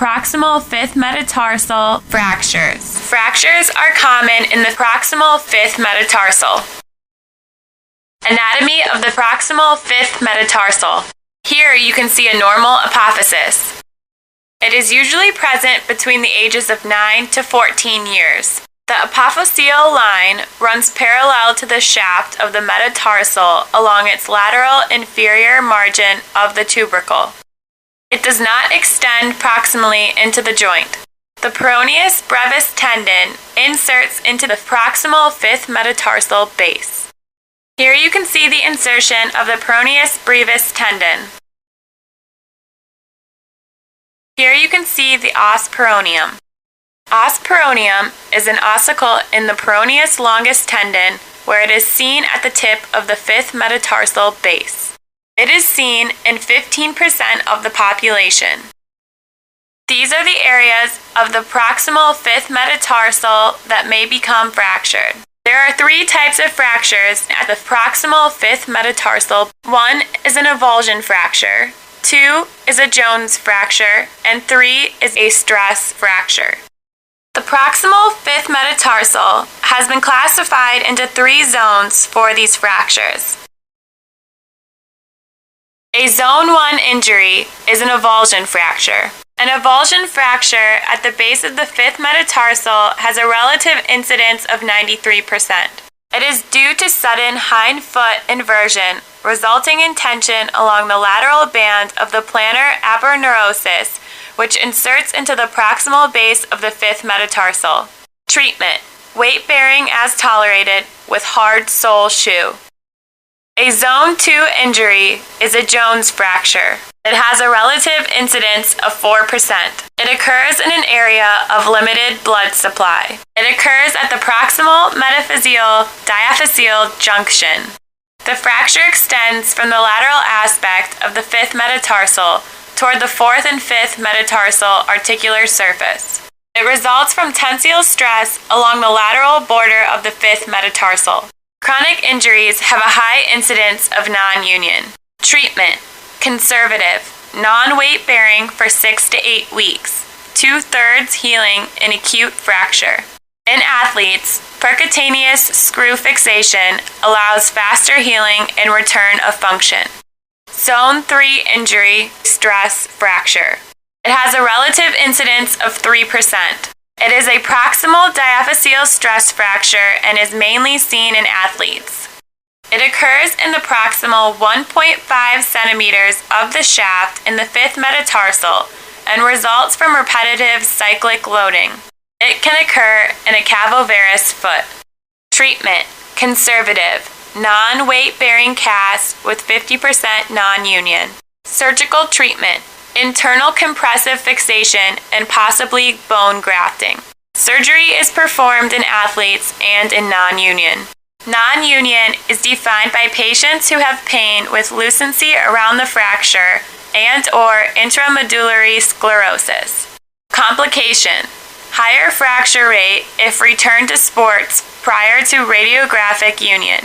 proximal fifth metatarsal fractures. Fractures are common in the proximal fifth metatarsal. Anatomy of the proximal fifth metatarsal. Here you can see a normal apophysis. It is usually present between the ages of 9 to 14 years. The apophyseal line runs parallel to the shaft of the metatarsal along its lateral inferior margin of the tubercle. It does not extend proximally into the joint. The peroneus brevis tendon inserts into the proximal fifth metatarsal base. Here you can see the insertion of the peroneus brevis tendon. Here you can see the os peroneum. Os peroneum is an ossicle in the peroneus longus tendon where it is seen at the tip of the fifth metatarsal base. It is seen in 15% of the population. These are the areas of the proximal fifth metatarsal that may become fractured. There are 3 types of fractures at the proximal fifth metatarsal. 1 is an avulsion fracture, 2 is a Jones fracture, and 3 is a stress fracture. The proximal fifth metatarsal has been classified into 3 zones for these fractures. A Zone 1 injury is an avulsion fracture. An avulsion fracture at the base of the fifth metatarsal has a relative incidence of 93%. It is due to sudden hind foot inversion resulting in tension along the lateral band of the plantar aponeurosis, which inserts into the proximal base of the fifth metatarsal. Treatment: weight bearing as tolerated with hard sole shoe. A Zone 2 injury is a Jones fracture. It has a relative incidence of 4%. It occurs in an area of limited blood supply. It occurs at the proximal metaphyseal diaphyseal junction. The fracture extends from the lateral aspect of the fifth metatarsal toward the fourth and fifth metatarsal articular surface. It results from tensile stress along the lateral border of the fifth metatarsal. Chronic injuries have a high incidence of non-union. Treatment: conservative, non-weight bearing for 6 to 8 weeks, 2/3 healing in acute fracture. In athletes, percutaneous screw fixation allows faster healing and return of function. Zone 3 injury, stress fracture. It has a relative incidence of 3%. It is a proximal diaphyseal stress fracture and is mainly seen in athletes. It occurs in the proximal 1.5 centimeters of the shaft in the fifth metatarsal and results from repetitive cyclic loading. It can occur in a cavovarus foot. Treatment: conservative, non-weight bearing cast with 50% non-union. Surgical treatment: internal compressive fixation and possibly bone grafting. Surgery is performed in athletes and in non-union. Non-union is defined by patients who have pain with lucency around the fracture and/or intramedullary sclerosis. Complication: higher fracture rate if returned to sports prior to radiographic union.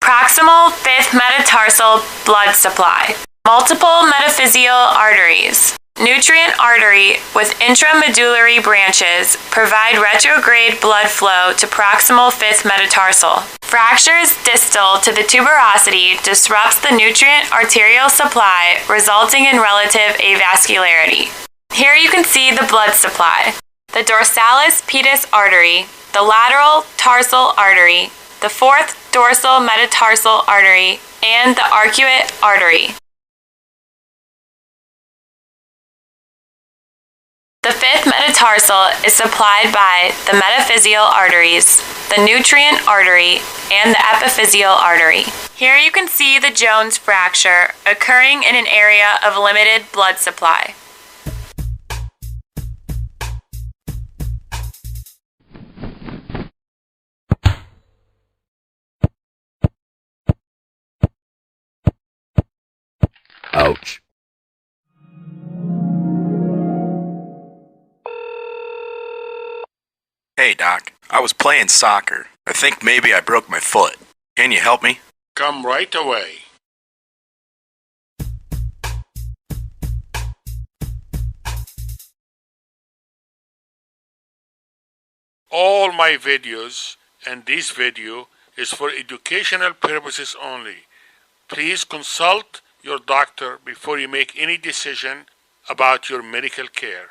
Proximal fifth metatarsal blood supply. Multiple metaphyseal arteries. Nutrient artery with intramedullary branches provide retrograde blood flow to proximal fifth metatarsal. Fractures distal to the tuberosity disrupts the nutrient arterial supply, resulting in relative avascularity. Here you can see the blood supply. The dorsalis pedis artery, the lateral tarsal artery, the fourth dorsal metatarsal artery, and the arcuate artery. The fifth metatarsal is supplied by the metaphyseal arteries, the nutrient artery, and the epiphyseal artery. Here you can see the Jones fracture occurring in an area of limited blood supply. Ouch. Hey, Doc. I was playing soccer. I think maybe I broke my foot. Can you help me? Come right away. All my videos and this video is for educational purposes only. Please consult your doctor before you make any decision about your medical care.